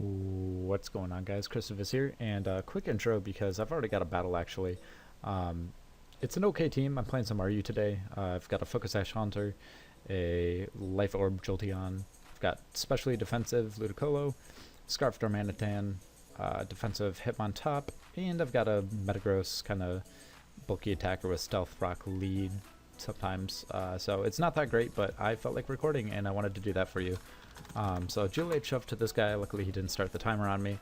What's going on, guys? Christopher's here, and a quick intro because I've already got a battle actually. Um, it's an okay team. I'm playing some RU today. I've got a Focus Ash Haunter, a Life Orb Jolteon. I've got specially defensive Ludicolo, Scarf Darmanitan, defensive Hitmontop, and I've got a Metagross kind of bulky attacker with Stealth Rock lead sometimes. So it's not that great, but I felt like recording and I wanted to do that for you. So Juliet shoved to this guy. Luckily he didn't start the timer on me.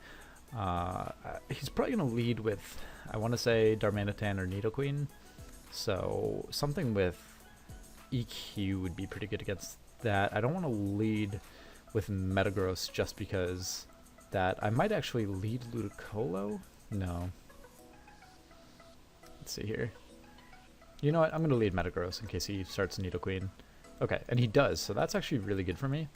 He's probably going to lead with, I want to say, Darmanitan or Nidoqueen. So something with EQ would be pretty good against that. I don't want to lead with Metagross just because that. I might actually lead Ludicolo? No. Let's see here. You know what? I'm going to lead Metagross in case he starts Nidoqueen. Okay, and he does, so that's actually really good for me.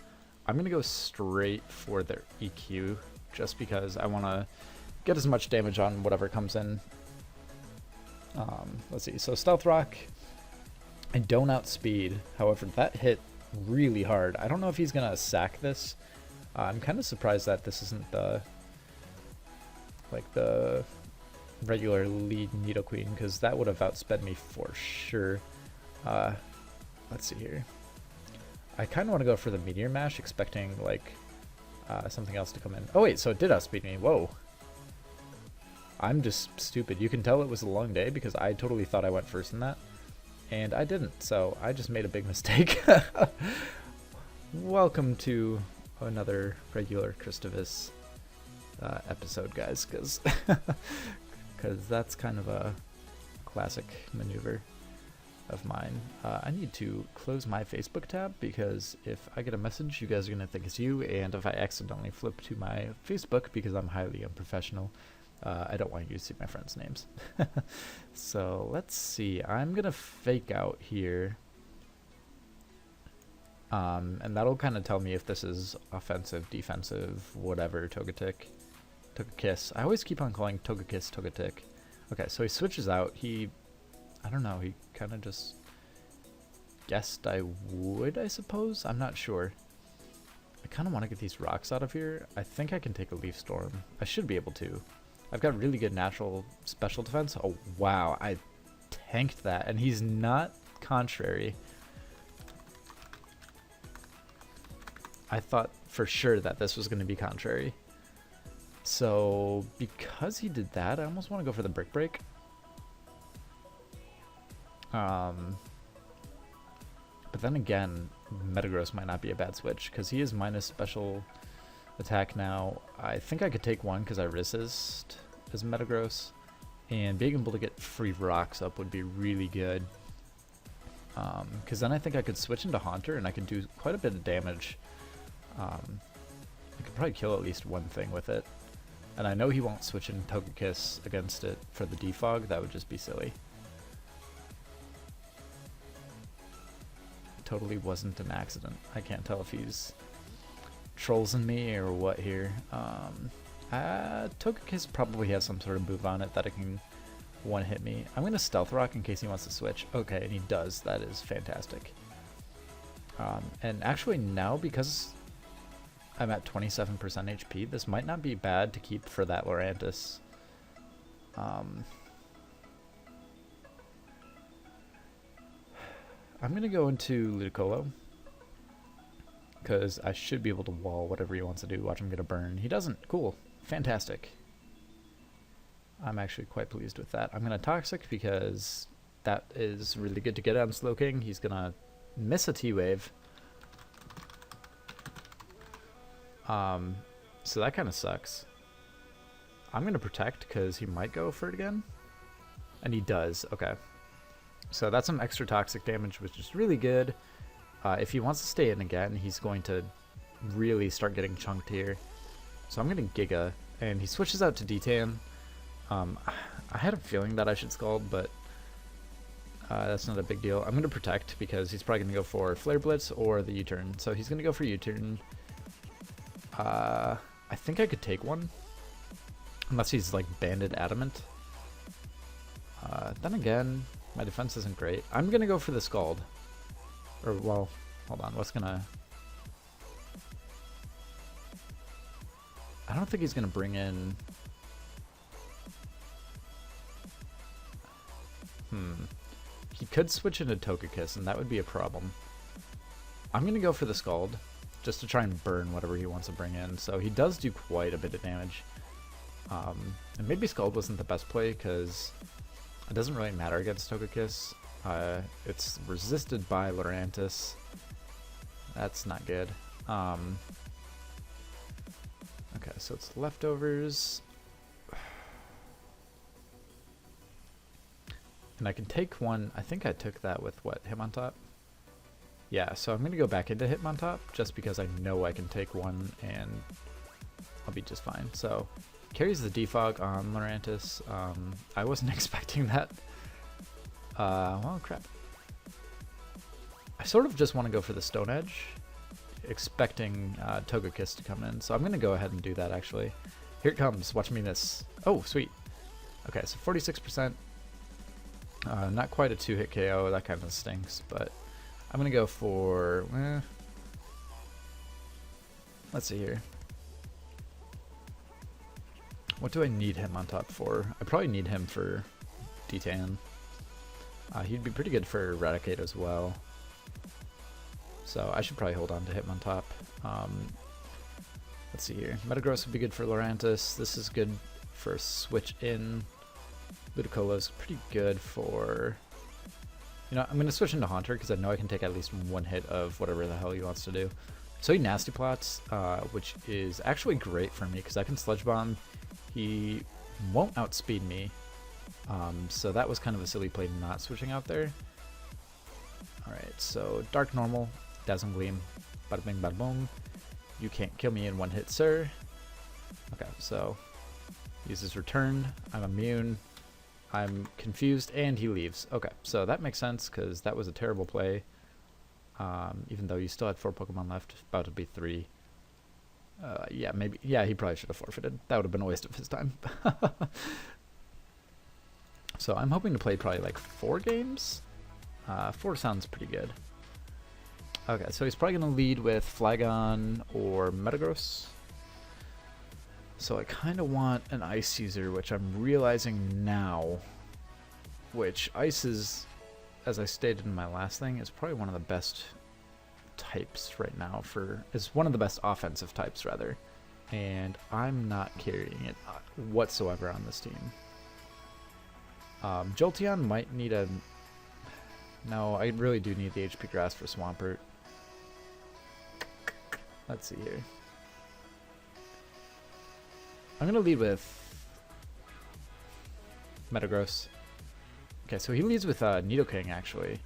I'm going to go straight for their EQ just because I want to get as much damage on whatever comes in. Let's see. So Stealth Rock, I don't outspeed. However, that hit really hard. I don't know if he's going to sack this. I'm kind of surprised that this isn't the regular lead Nidoqueen because that would have outsped me for sure. Let's see here. I kind of want to go for the Meteor Mash, expecting like something else to come in. Oh wait, so it did outspeed me. Whoa. I'm just stupid. You can tell it was a long day because I totally thought I went first in that. And I didn't, so I just made a big mistake. Welcome to another regular Christovis episode, guys, because that's kind of a classic maneuver of mine. I need to close my Facebook tab because if I get a message, you guys are going to think it's you, and if I accidentally flip to my Facebook because I'm highly unprofessional, I don't want you to see my friends' names. So let's see. I'm going to fake out here. And that'll kind of tell me if this is offensive, defensive, whatever, Togekiss. I always keep on calling Togekiss Togetic. Okay, so he switches out. I don't know, he kind of just guessed I would, I suppose? I'm not sure. I kind of want to get these rocks out of here. I think I can take a Leaf Storm. I should be able to. I've got really good natural special defense. Oh, wow, I tanked that, and he's not contrary. I thought for sure that this was going to be contrary. So, because he did that, I almost want to go for the Brick Break. But then again, Metagross might not be a bad switch, because he is minus special attack now. I think I could take one because I resist as Metagross, and being able to get free rocks up would be really good. Because then I think I could switch into Haunter, and I could do quite a bit of damage. I could probably kill at least one thing with it. And I know he won't switch in Togekiss against it for the defog. That would just be silly. Totally wasn't an accident. I can't tell if he's trolling me or what here. Togekiss probably has some sort of move on it that it can one-hit me. I'm going to Stealth Rock in case he wants to switch. Okay, and he does. That is fantastic. And actually now, because I'm at 27% HP, this might not be bad to keep for that Lurantis. I'm going to go into Ludicolo, because I should be able to wall whatever he wants to do. Watch him get a burn. He doesn't. Cool. Fantastic. I'm actually quite pleased with that. I'm going to Toxic because that is really good to get on Slowking. He's going to miss a T-Wave. So that kind of sucks. I'm going to Protect because he might go for it again. And he does. Okay. So that's some extra toxic damage, which is really good. If he wants to stay in again, he's going to really start getting chunked here. So I'm going to Giga, and he switches out to D-Tan. I had a feeling that I should Scald, but that's not a big deal. I'm going to Protect because he's probably going to go for Flare Blitz or the U-Turn. So he's going to go for U-Turn. I think I could take one, unless he's like Banded Adamant. Then again, my defense isn't great. I'm gonna go for the Scald. Or, well, hold on, what's gonna... I don't don't think he's going to bring in... He could switch into Togekiss, and that would be a problem. I'm going to go for the Scald, just to try and burn whatever he wants to bring in. So he does do quite a bit of damage. And maybe Scald wasn't the best play, because it doesn't really matter against Togekiss. It's resisted by Lurantis. That's not good. Okay, so it's leftovers. And I can take one. I think I took that with what? Hitmontop? Yeah, so I'm going to go back into Hitmontop just because I know I can take one and I'll be just fine. So carries the defog on Lurantis. I wasn't expecting that. Well, crap. I sort of just want to go for the Stone Edge, expecting Togekiss to come in. So I'm going to go ahead and do that, actually. Here it comes. Watch me miss. Oh, sweet. Okay, so 46%. Not quite a 2-hit KO. That kind of stinks, but I'm going to go for... let's see here. What do I need him on top for? I probably need him for D-Tan. He'd be pretty good for Eradicate as well. So I should probably hold on to Hitmontop. Let's see here. Metagross would be good for Lurantis. This is good for switch in. Ludicolo's pretty good for... You know, I'm going to switch into Haunter because I know I can take at least one hit of whatever the hell he wants to do. So he Nasty Plots, which is actually great for me because I can Sludge Bomb. He won't outspeed me. So that was kind of a silly play not switching out there. Alright, so Dark Normal, Dazzling Gleam, bada bing bada boom. You can't kill me in one hit, sir. Okay, so uses Return. I'm immune. I'm confused, and he leaves. Okay, so that makes sense, because that was a terrible play. Even though you still had 4 Pokemon left, about to be 3. Yeah, maybe. Yeah, he probably should have forfeited. That would have been a waste of his time. So I'm hoping to play probably like 4 games. 4 sounds pretty good. Okay, so he's probably going to lead with Flygon or Metagross. So I kind of want an Ice User, which I'm realizing now, which Ice is, as I stated in my last thing, is probably one of the best types right now is one of the best offensive types, rather. And I'm not carrying it whatsoever on this team. Jolteon might need a... No, I really do need the HP Grass for Swampert. Let's see here. I'm going to lead with Metagross. Okay, so he leads with Nidoking, actually.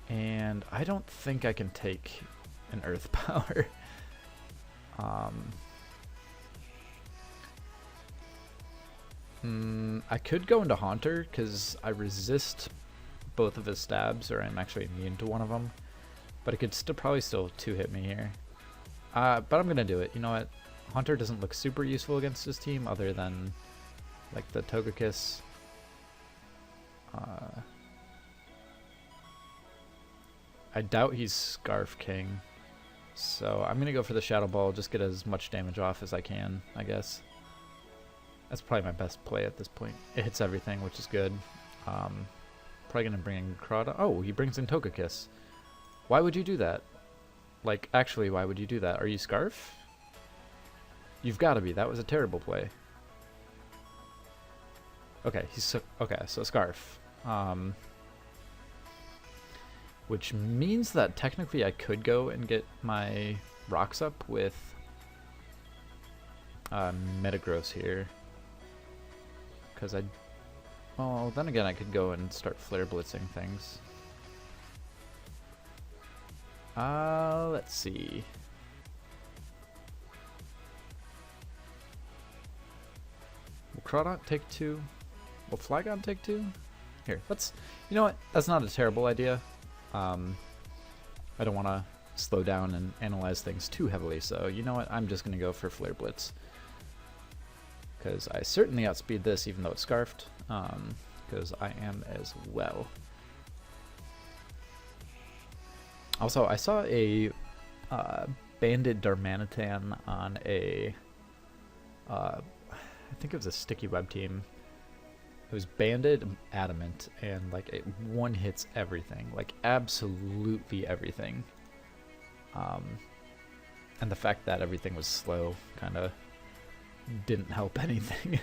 And I don't think I can take an Earth Power. I could go into Haunter, because I resist both of his stabs, or I'm actually immune to one of them. But it could probably still 2-hit me here. But I'm going to do it. You know what? Haunter doesn't look super useful against this team, other than like the Togekiss. I doubt he's Scarf King, so I'm gonna go for the Shadow Ball, just get as much damage off as I can, I guess. That's probably my best play at this point. It hits everything, which is good. Probably gonna bring in Crota. Oh, he brings in Togekiss. Why would you do that? Like, actually, why would you do that? Are you Scarf? You've got to be. That was a terrible play. Okay, so Scarf. Which means that technically I could go and get my rocks up with Metagross here. Because well, then again, I could go and start Flare Blitzing things. Let's see. Will Crawdont take 2? Will Flygon take 2? Here, you know what? That's not a terrible idea. I don't want to slow down and analyze things too heavily, so you know what? I'm just going to go for Flare Blitz. Because I certainly outspeed this, even though it's Scarfed. Because I am as well. Also, I saw a Banded Darmanitan on a I think it was a sticky web team. It was banded adamant, and like it one hits everything, like absolutely everything. And the fact that everything was slow kind of didn't help anything.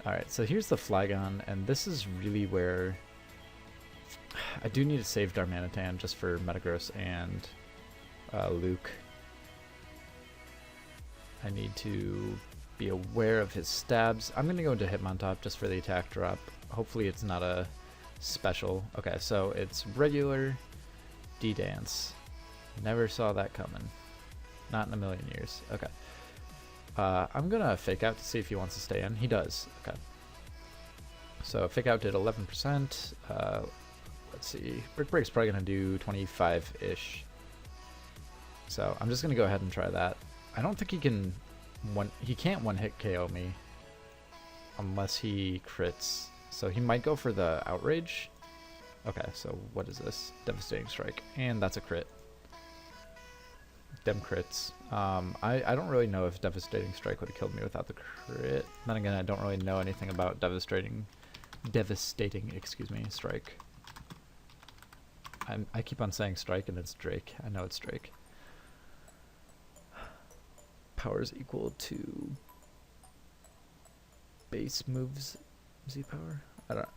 Alright, so here's the Flygon, and this is really where I do need to save Darmanitan just for Metagross and Luke. I need to be aware of his stabs. I'm going to go into Hitmontop just for the attack drop. Hopefully it's not a special. Okay, so it's regular D-Dance. Never saw that coming. Not in a million years. Okay. I'm going to Fake Out to see if he wants to stay in. He does. Okay. So Fake Out did 11%. Let's see. Brick Break's probably going to do 25-ish. So I'm just going to go ahead and try that. I don't think he can he can't one-hit KO me unless he crits. So he might go for the Outrage. Okay, so what is this? Devastating Strike. And that's a crit. Dem crits. I don't really know if Devastating Strike would have killed me without the crit. Then again, I don't really know anything about Devastating, excuse me, Strike. I keep on saying Strike and it's Drake. I know it's Drake. Power is equal to base moves Z power. I don't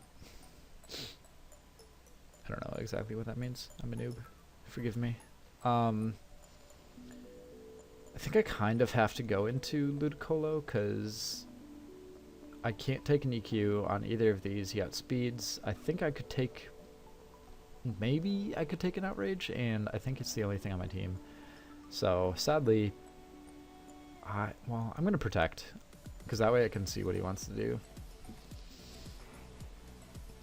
know exactly what that means. I'm a noob. Forgive me. I think I kind of have to go into Ludicolo because I can't take an EQ on either of these. He outspeeds. I think I could take... Maybe I could take an Outrage, and I think it's the only thing on my team. So, sadly... well, I'm going to Protect, because that way I can see what he wants to do.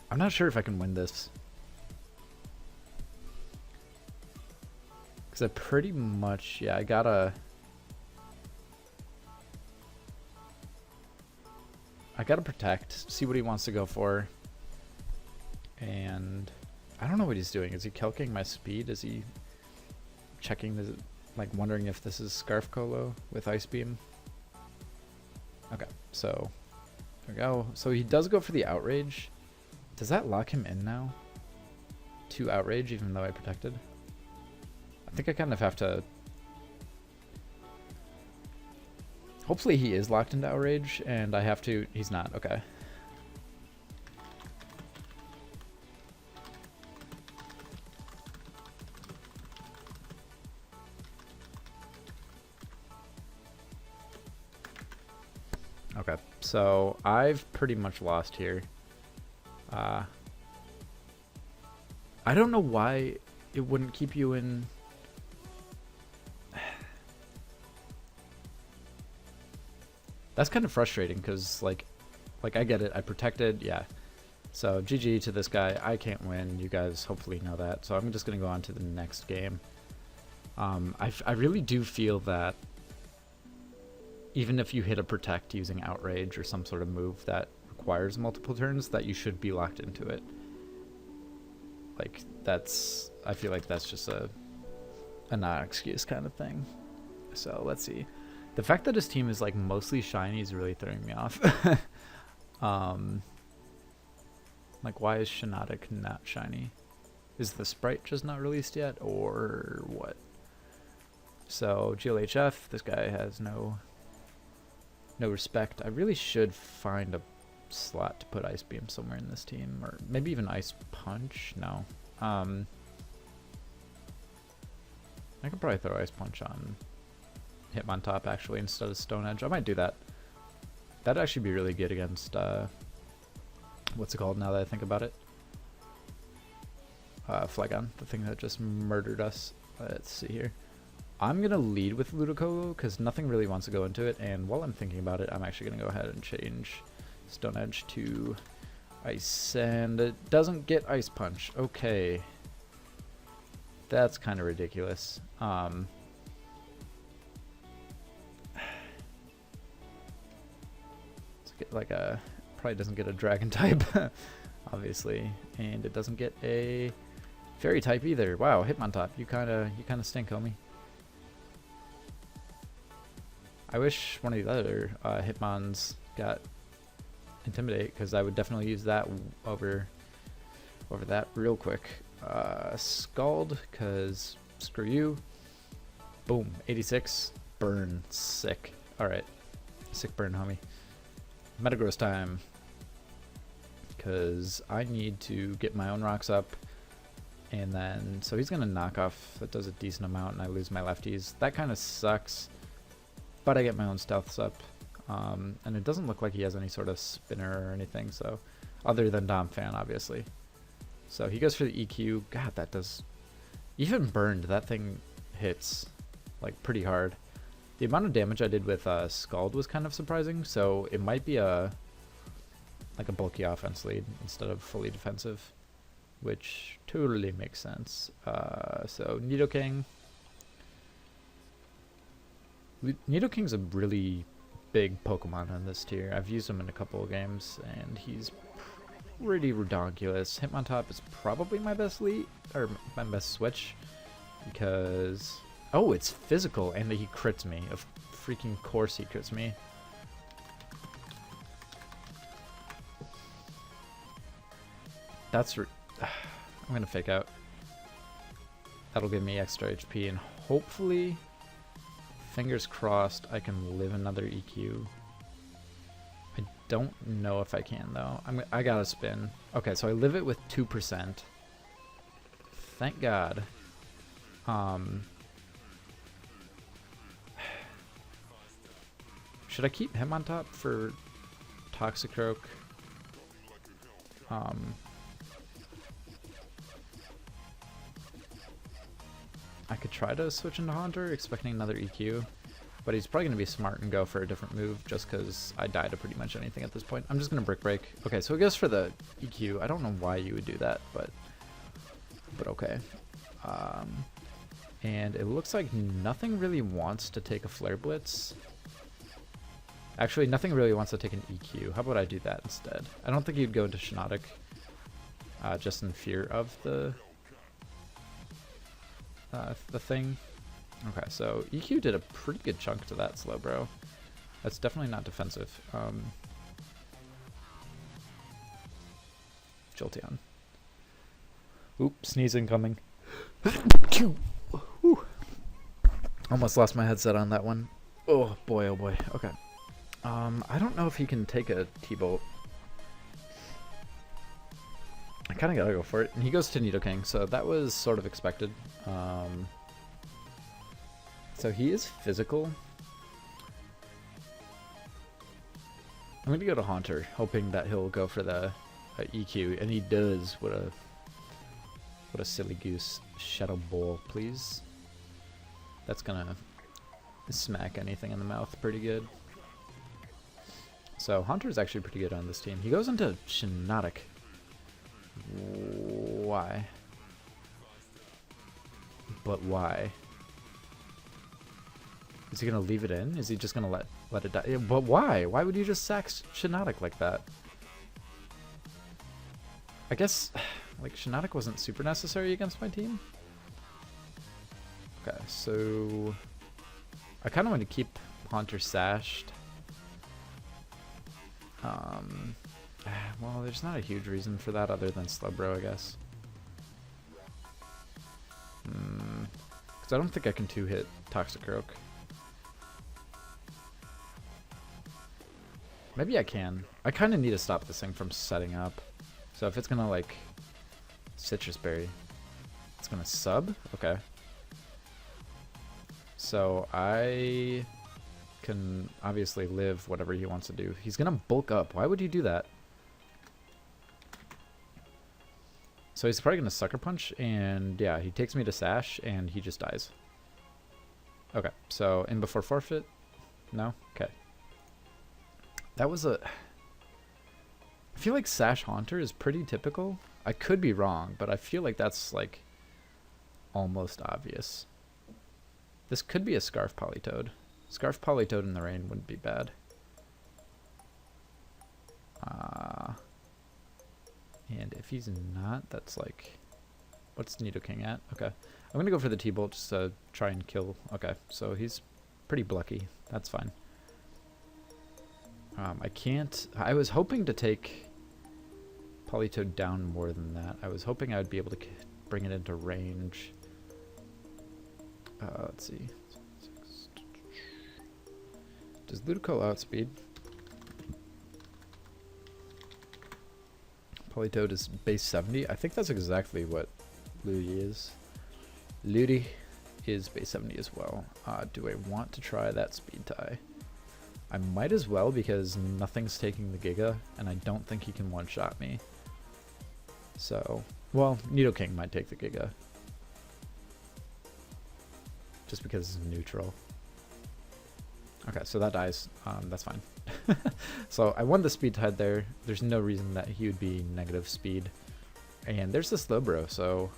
I'm not sure if I can win this. Because I pretty much, yeah, I gotta Protect, see what he wants to go for. And I don't know what he's doing. Is he calculating my speed? Is he checking the... like wondering if this is Scarf Colo with Ice Beam. Okay, so there we go. So he does go for the Outrage. Does that lock him in now? To Outrage, even though I protected? I think I kind of have to... Hopefully he is locked into Outrage, and I have to... He's not, okay. Okay, so I've pretty much lost here. I don't know why it wouldn't keep you in... That's kind of frustrating, because, like I get it, I protected, yeah. So, GG to this guy, I can't win, you guys hopefully know that, so I'm just going to go on to the next game. I really do feel that even if you hit a Protect using Outrage or some sort of move that requires multiple turns, that you should be locked into it. Like, that's... I feel like that's just a not-excuse kind of thing. So, let's see. The fact that his team is, like, mostly shiny is really throwing me off. Like, why is Shinotic not shiny? Is the sprite just not released yet, or what? So, GLHF, this guy has no respect. I really should find a slot to put Ice Beam somewhere in this team, or maybe even Ice Punch. No. I could probably throw Ice Punch on Hitmontop actually instead of Stone Edge. I might do that. That'd actually be really good against what's it called now that I think about it? Flygon, the thing that just murdered us. Let's see here. I'm going to lead with Ludicolo because nothing really wants to go into it, and while I'm thinking about it, I'm actually going to go ahead and change Stone Edge to Ice, and it doesn't get Ice Punch. Okay. That's kind of ridiculous. Let's get like a... Probably doesn't get a Dragon type, obviously, and it doesn't get a Fairy type either. Wow, Hitmontop, you kind of stink, homie. I wish one of the other Hitmons got Intimidate, because I would definitely use that over that real quick. Scald, because screw you. Boom, 86. Burn, sick. Alright, sick burn, homie. Metagross time. Because I need to get my own rocks up. And then, so he's going to knock off, that does a decent amount, and I lose my lefties. That kind of sucks. But I get my own stealths up. And it doesn't look like he has any sort of spinner or anything, so other than Dom Fan, obviously. So he goes for the EQ. God, that does, even burned, that thing hits like pretty hard. The amount of damage I did with Scald was kind of surprising, so it might be like a bulky offense lead instead of fully defensive, which totally makes sense. So Nidoking. Nidoking's a really big Pokemon in this tier. I've used him in a couple of games, and he's pretty redonkulous. Hitmontop is probably my best lead, or my best switch, because oh, it's physical, and he crits me. Of freaking course, he crits me. That's I'm gonna fake out. That'll give me extra HP, and hopefully, fingers crossed, I can live another EQ. I don't know if I can though. I gotta spin. Okay, so I live it with 2%. Thank God. Should I keep him on top for Toxicroak? I could try to switch into Haunter, expecting another EQ, but he's probably going to be smart and go for a different move just because I die to pretty much anything at this point. I'm just going to Brick Break. Okay, so he goes for the EQ. I don't know why you would do that, but okay. And it looks like nothing really wants to take a Flare Blitz. Actually, nothing really wants to take an EQ. How about I do that instead? I don't think he'd go into Shiinotic, just in fear of the thing. Okay, so EQ did a pretty good chunk to that Slowbro. That's definitely not defensive. Jolteon. Oop, sneezing coming. Almost lost my headset on that one. Oh boy, oh boy. Okay. I don't know if he can take a T-Bolt. I kind of gotta go for it. And he goes to Nidoking, so that was sort of expected. So he is physical. I'm gonna go to Haunter, hoping that he'll go for the EQ, and he does. What a silly goose. Shadow Ball, please. That's gonna smack anything in the mouth pretty good. So Haunter's actually pretty good on this team. He goes into Shiinotic. Why? But why? Is he gonna leave it in? Is he just gonna let it die? Yeah, but why? Why would you just sack Shiinotic like that? I guess like Shiinotic wasn't super necessary against my team. Okay, so I kind of want to keep Haunter sashed. Well, there's not a huge reason for that other than Slowbro, I guess. Because I don't think I can two-hit Toxicroak. Maybe I can. I kind of need to stop this thing from setting up. So if it's gonna like Citrus Berry, it's gonna sub? Okay. So I can obviously live whatever he wants to do. He's gonna bulk up. Why would you do that? So he's probably gonna Sucker Punch, and yeah, he takes me to Sash, and he just dies. Okay, so in before forfeit? No? Okay. That was a... I feel like Sash Haunter is pretty typical. I could be wrong, but I feel like that's like almost obvious. This could be a Scarf Politoed. Scarf Politoed in the rain wouldn't be bad. And if he's not, that's like... What's Nidoking at? Okay. I'm going to go for the T-Bolt just to try and kill... Okay, so he's pretty blocky. That's fine. I can't. I was hoping to take Politoed down more than that. I was hoping I would be able to bring it into range. Let's see. Does Ludicolo outspeed? Politoed is base 70. I think that's exactly what Ludi is. Ludi is base 70 as well. Do I want to try that speed tie? I might as well because nothing's taking the Giga, and I don't think he can one-shot me. So, well, Nidoking might take the Giga. Just because it's neutral. Okay, so that dies. That's fine. So I won the speed tide there. There's no reason that he would be negative speed. And there's the Slowbro, so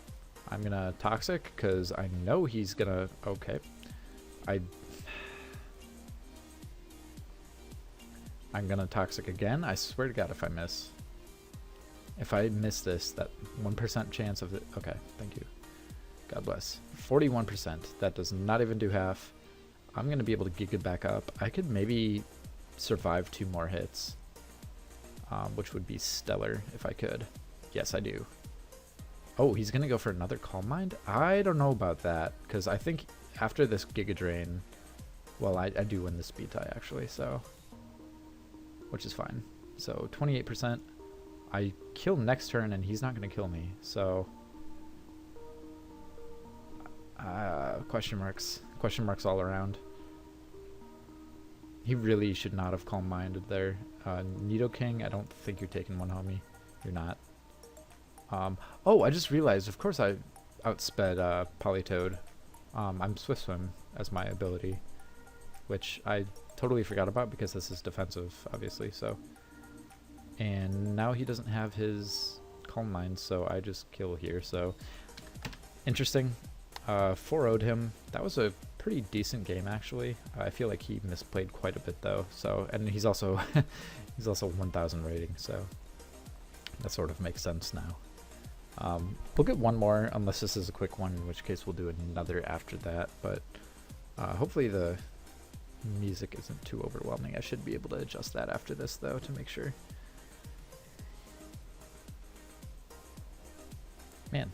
I'm gonna Toxic because I know he's gonna... Okay. I'm gonna Toxic again. I swear to God if I miss. If I miss this, that 1% chance of it... Okay, thank you. God bless. 41%. That does not even do half. I'm going to be able to Giga back up. I could maybe survive 2 more hits, which would be stellar if I could. Yes, I do. Oh, he's going to go for another Calm Mind? I don't know about that, because I think after this Giga Drain... Well, I do win the speed tie, actually, so... Which is fine. So, 28%. I kill next turn, and he's not going to kill me, so... question marks. Question marks all around. He really should not have Calm Minded there. Nidoking, I don't think you're taking one, homie. You're not. Oh, I just realized, of course I outsped Politoed. I'm Swift Swim as my ability, which I totally forgot about because this is defensive, obviously, so. And now he doesn't have his Calm Mind, so I just kill here, so. Interesting. 4-0'd him. That was a pretty decent game, actually. I feel like he misplayed quite a bit, though. So, and he's also he's also 1,000 rating, so that sort of makes sense now. We'll get one more, unless this is a quick one, in which case we'll do another after that. But hopefully the music isn't too overwhelming. I should be able to adjust that after this, though, to make sure. Man.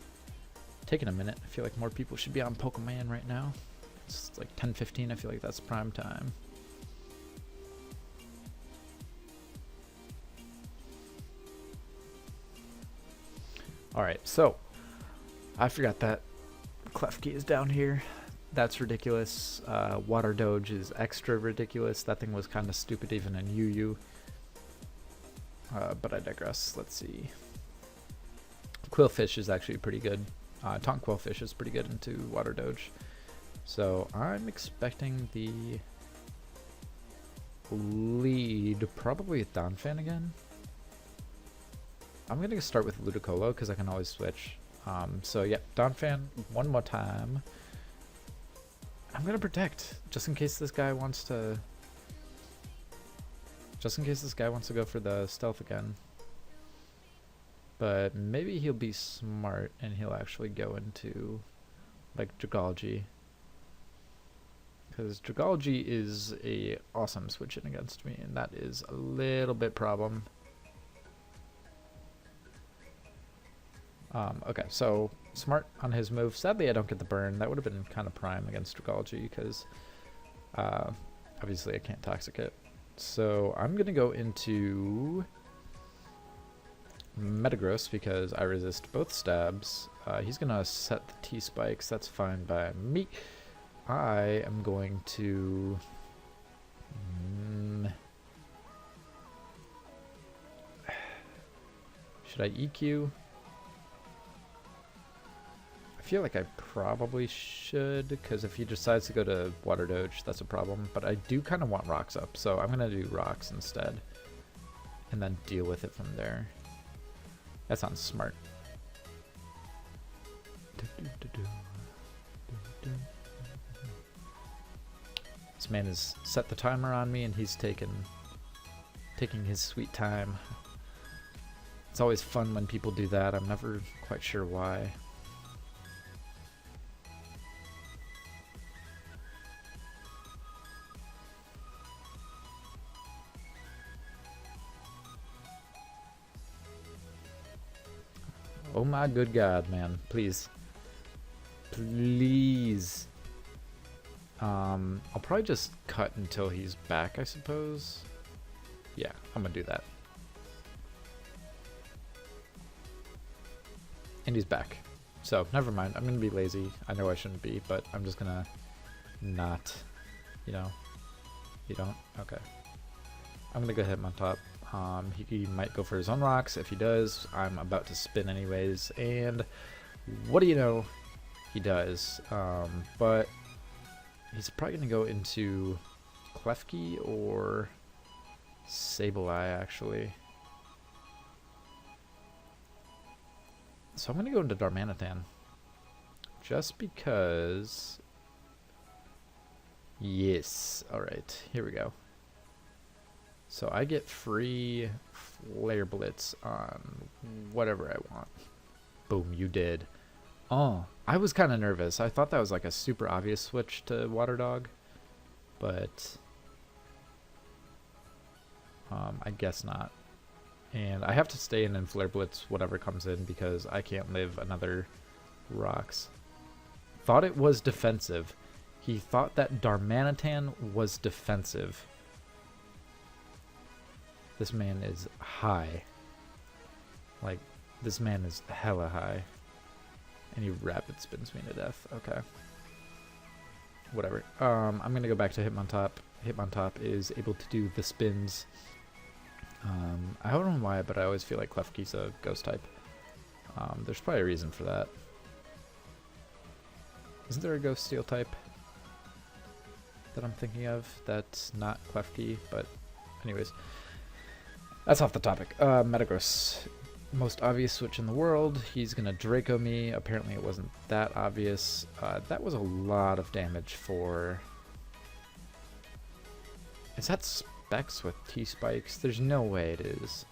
Taking a minute. I feel like more people should be on Pokemon right now. It's like 10:15. I feel like that's prime time. Alright, so I forgot that Klefki is down here. That's ridiculous. Water Doge is extra ridiculous. That thing was kind of stupid even in UU. But I digress. Let's see. Quillfish is actually pretty good. Taunt Quillfish is pretty good into Water Doge. So I'm expecting the lead probably with Donphan again. I'm going to start with Ludicolo because I can always switch. So yeah, Donphan one more time. I'm going to protect just in case this guy wants to... Just in case this guy wants to go for the stealth again. But maybe he'll be smart and he'll actually go into like Dragology. Because Dragology is a awesome switch in against me, and that is a little bit problem. Okay, so smart on his move. Sadly, I don't get the burn. That would have been kind of prime against Dragology because obviously I can't Toxic it. So I'm going to go into Metagross because I resist both stabs. He's going to set the T-Spikes. That's fine by me. I am going to... should I EQ? I feel like I probably should, because if he decides to go to Water Doge, that's a problem. But I do kind of want Rocks up, so I'm going to do Rocks instead. And then deal with it from there. That sounds smart. This man has set the timer on me and he's taking his sweet time. It's always fun when people do that. I'm never quite sure why. Oh my good god, man. Please. Please. I'll probably just cut until he's back, I suppose. Yeah, I'm gonna do that. And he's back. So, never mind. I'm gonna be lazy. I know I shouldn't be, but I'm just gonna not, you know. You don't? Okay. I'm gonna go hit him on top. He might go for his own rocks. If he does, I'm about to spin anyways. And what do you know? He does. But he's probably gonna go into Klefki or Sableye, actually. So I'm gonna go into Darmanitan. Just because... Yes. Alright, here we go. So I get free Flare Blitz on whatever I want. Boom, you did. Oh, I was kind of nervous. I thought that was like a super obvious switch to Water Dog. But... I guess not. And I have to stay in Flare Blitz whatever comes in because I can't live another rocks. Thought it was defensive. He thought that Darmanitan was defensive. This man is high. Like, this man is hella high. And he rapid spins me to death. Okay. Whatever. I'm gonna go back to Hitmontop. Hitmontop is able to do the spins. I don't know why, but I always feel like Klefki's a ghost type. There's probably a reason for that. Isn't there a ghost steel type that I'm thinking of that's not Klefki? But anyways, that's off the topic. Metagross, most obvious switch in the world. He's gonna Draco me. Apparently it wasn't that obvious. That was a lot of damage for... Is that Specs with T-Spikes? There's no way it is.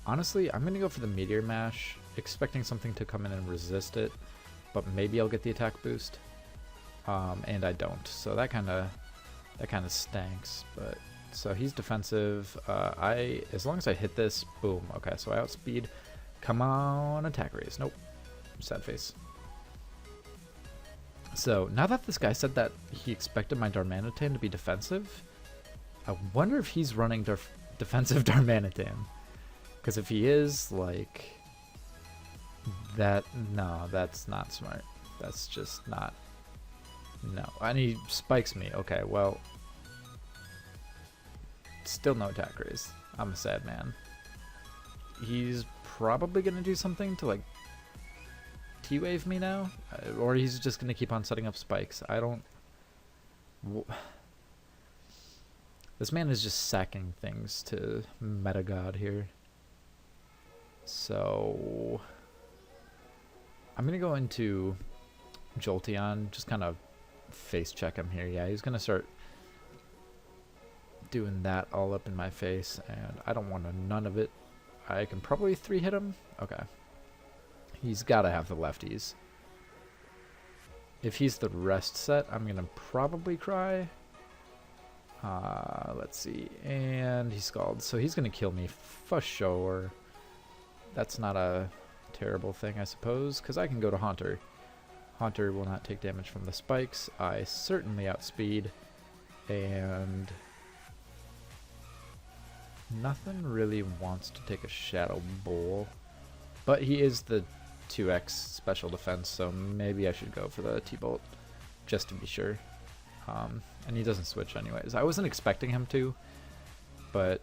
Honestly, I'm gonna go for the Meteor Mash, expecting something to come in and resist it, but maybe I'll get the attack boost. And I don't, so that kind of stinks. But so he's defensive. As long as I hit this, boom. Okay, so I outspeed. Come on, attack raise. Nope. Sad face. So now that this guy said that he expected my Darmanitan to be defensive, I wonder if he's running defensive Darmanitan. Because if he is, like, that, no, that's not smart. That's just not, no. And he spikes me. Okay, well, still no attack raise. I'm a sad man. He's probably going to do something to, like, T-Wave me now? Or he's just going to keep on setting up spikes. I don't... This man is just sacking things to Meta God here. So... I'm going to go into Jolteon, just kind of face check him here. Yeah, he's going to start doing that all up in my face, and I don't want none of it. I can probably 3-hit him. Okay. He's got to have the lefties. If he's the rest set, I'm going to probably cry. Let's see. And he Scald. So he's going to kill me for sure. That's not a terrible thing, I suppose, because I can go to Haunter. Haunter will not take damage from the spikes. I certainly outspeed. And nothing really wants to take a Shadow Bowl. But he is the 2x special defense, so maybe I should go for the T-Bolt just to be sure. And he doesn't switch anyways. I wasn't expecting him to, but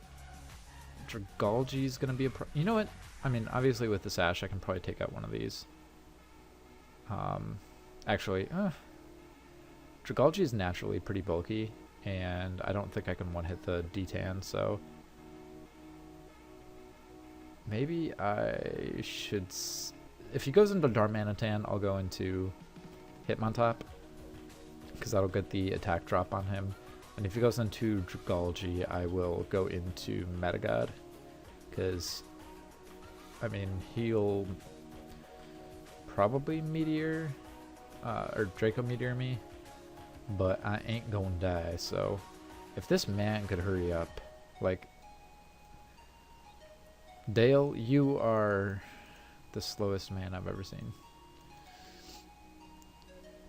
Dragalge's gonna be a you know what? I mean, obviously with the Sash, I can probably take out one of these. Actually, Dragalge is naturally pretty bulky, and I don't think I can one-hit the D-Tan, so maybe I should... If he goes into Darmanitan, I'll go into Hitmontop, because that'll get the attack drop on him. And if he goes into Dragalge, I will go into Metagod, because, I mean, he'll probably Meteor, or Draco Meteor me, but I ain't gonna die, so If this man could hurry up, like, Dale, you are the slowest man I've ever seen.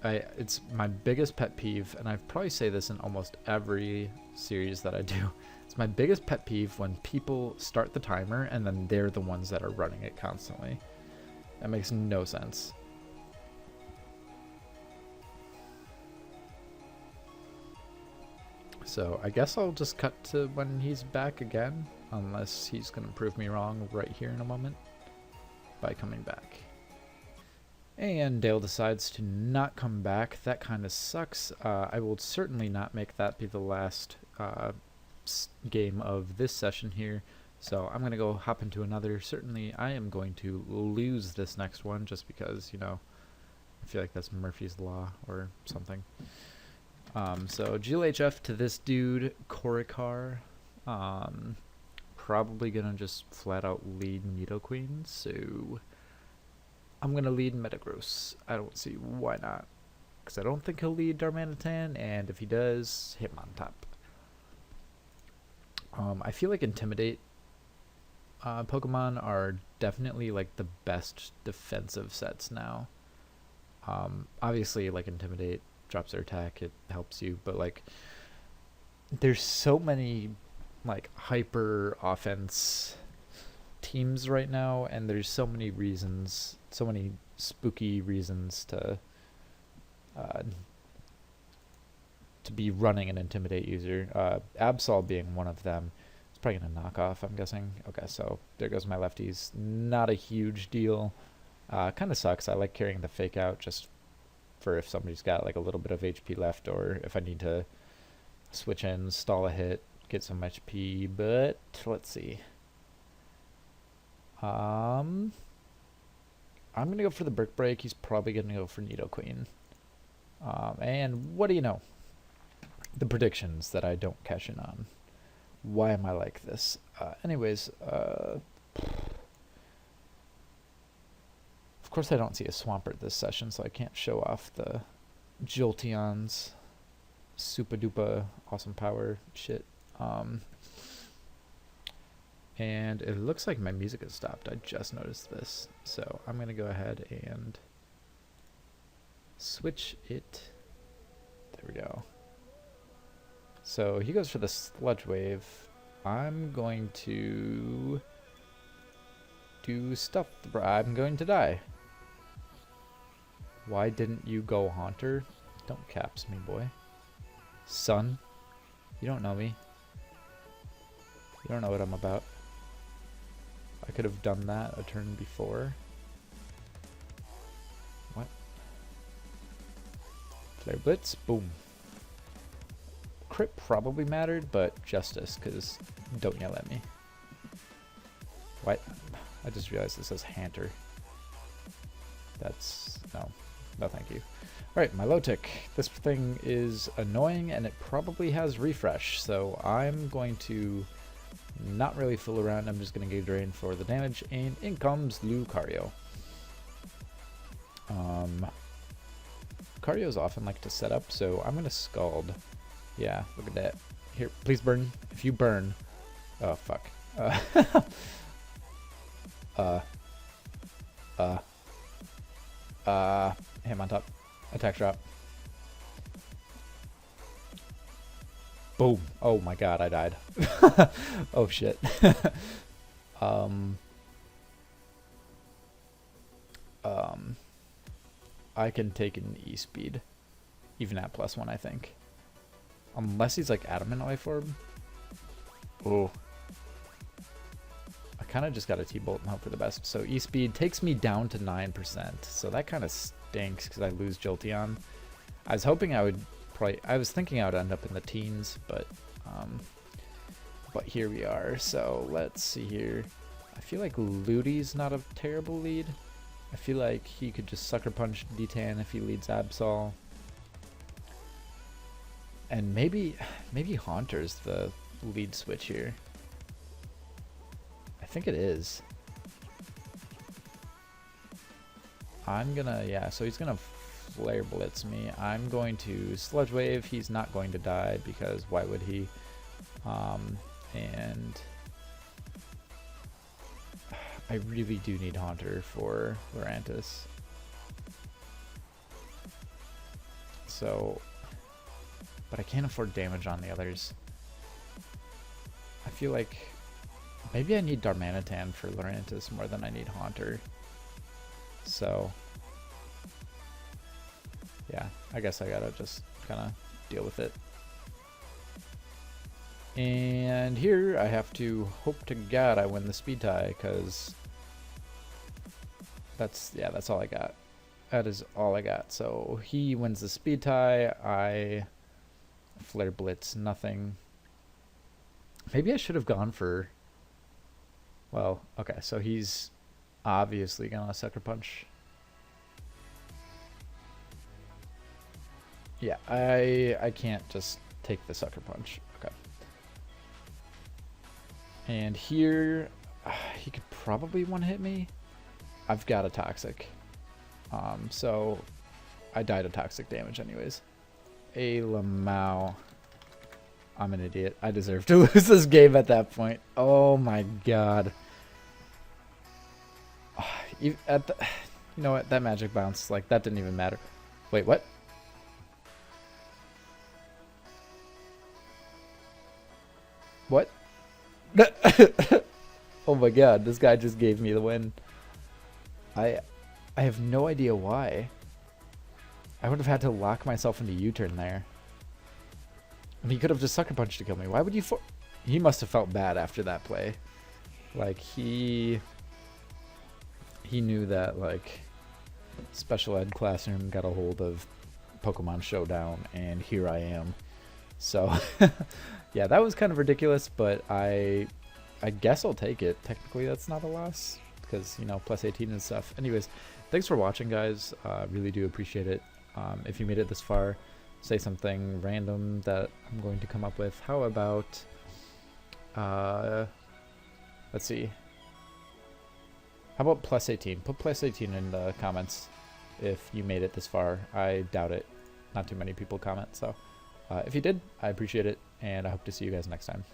It's my biggest pet peeve, and I probably say this in almost every series that I do. It's my biggest pet peeve when people start the timer and then they're the ones that are running it constantly. That makes no sense. So I guess I'll just cut to when he's back again, unless he's going to prove me wrong right here in a moment by coming back. And Dale decides to not come back. That kind of sucks. I will certainly not make that be the last game of this session here. So I'm going to go hop into another. Certainly I am going to lose this next one just because, you know, I feel like that's Murphy's Law or something. So GLHF to this dude, Korikar. Probably gonna just flat out lead Nidoqueen, so I'm gonna lead Metagross. I don't see why not, because I don't think he'll lead Darmanitan, and if he does, Hitmontop. I feel like Intimidate Pokemon are definitely like the best defensive sets now. Obviously, like Intimidate drops their attack, it helps you, but like there's so many like hyper offense teams right now, and there's so many reasons, so many spooky reasons to be running an Intimidate user. Absol being one of them. It's probably gonna knock off, I'm guessing. Okay, so there goes my lefties. Not a huge deal. Kind of sucks. I like carrying the fake out just for if somebody's got like a little bit of HP left, or if I need to switch in, stall a hit, get some HP. But let's see. I'm gonna go for the Brick Break. He's probably gonna go for Nidoqueen. And what do you know? The predictions that I don't cash in on. Why am I like this? Anyways, of course I don't see a Swampert this session, so I can't show off the Jolteon's super duper awesome power shit. And it looks like my music has stopped. I just noticed this. So I'm gonna go ahead and switch it. There we go. So he goes for the Sludge Wave. I'm going to do stuff. I'm going to die. Why didn't you go, Haunter? Don't caps me, boy. Son, you don't know me. You don't know what I'm about. I could have done that a turn before. What? Flare Blitz, boom. Crit probably mattered, but Justice, because don't yell at me. What? I just realized this says Hanter. That's... no thank you. Alright, my low tick. This thing is annoying, and it probably has refresh, so I'm going to not really fool around. I'm just going to Gauge Drain for the damage, and in comes Lucario. Lucario's often like to set up, so I'm going to Scald. Yeah, look at that. Here, please burn. If you burn... oh, fuck. Him on top. Attack drop. Boom. Oh my god, I died. Oh shit. I can take an E-Speed. Even at +1, I think. Unless he's like Adamant Life Orb. Oh. I kind of just got a T-Bolt and hope for the best. So E-Speed takes me down to 9%. So that kind of stinks because I lose Jolteon. I was hoping I would probably... I was thinking I would end up in the teens, but here we are. So let's see here. I feel like Ludi's not a terrible lead. I feel like he could just Sucker Punch D-Tan if he leads Absol. And maybe Haunter's the lead switch here. I think it is. I'm gonna, yeah, so he's gonna flare blitz me. I'm going to sludge wave. He's not going to die because why would he? And I really do need Haunter for Lurantis. So, but I can't afford damage on the others. I feel like maybe I need Darmanitan for Lurantis more than I need Haunter. So, yeah, I guess I gotta just kind of deal with it. And here I have to hope to God I win the speed tie, because that's all I got. That is all I got. So he wins the speed tie. I flare blitz, nothing. Maybe I should have gone for, well, okay, so he's obviously gonna sucker punch. Yeah, I can't just take the sucker punch. Okay. And here, he could probably one-hit me. I've got a Toxic. So I died of Toxic damage anyways. A Lamau. I'm an idiot. I deserve to lose this game at that point. Oh my god. You know what? That magic bounce, like, that didn't even matter. Wait, what? What? Oh my god, this guy just gave me the win. I have no idea why. I would have had to lock myself into U-turn there. And he could have just sucker punched to kill me. Why would you He must have felt bad after that play. Like, he knew that, like, special ed classroom got a hold of Pokemon Showdown, and here I am. So, yeah, that was kind of ridiculous, but I guess I'll take it. Technically, that's not a loss, because, you know, plus 18 and stuff. Anyways, thanks for watching, guys. Really do appreciate it. If you made it this far, say something random that I'm going to come up with. How about, let's see. How about plus 18? Put plus 18 in the comments if you made it this far. I doubt it. Not too many people comment, so if you did, I appreciate it, and I hope to see you guys next time.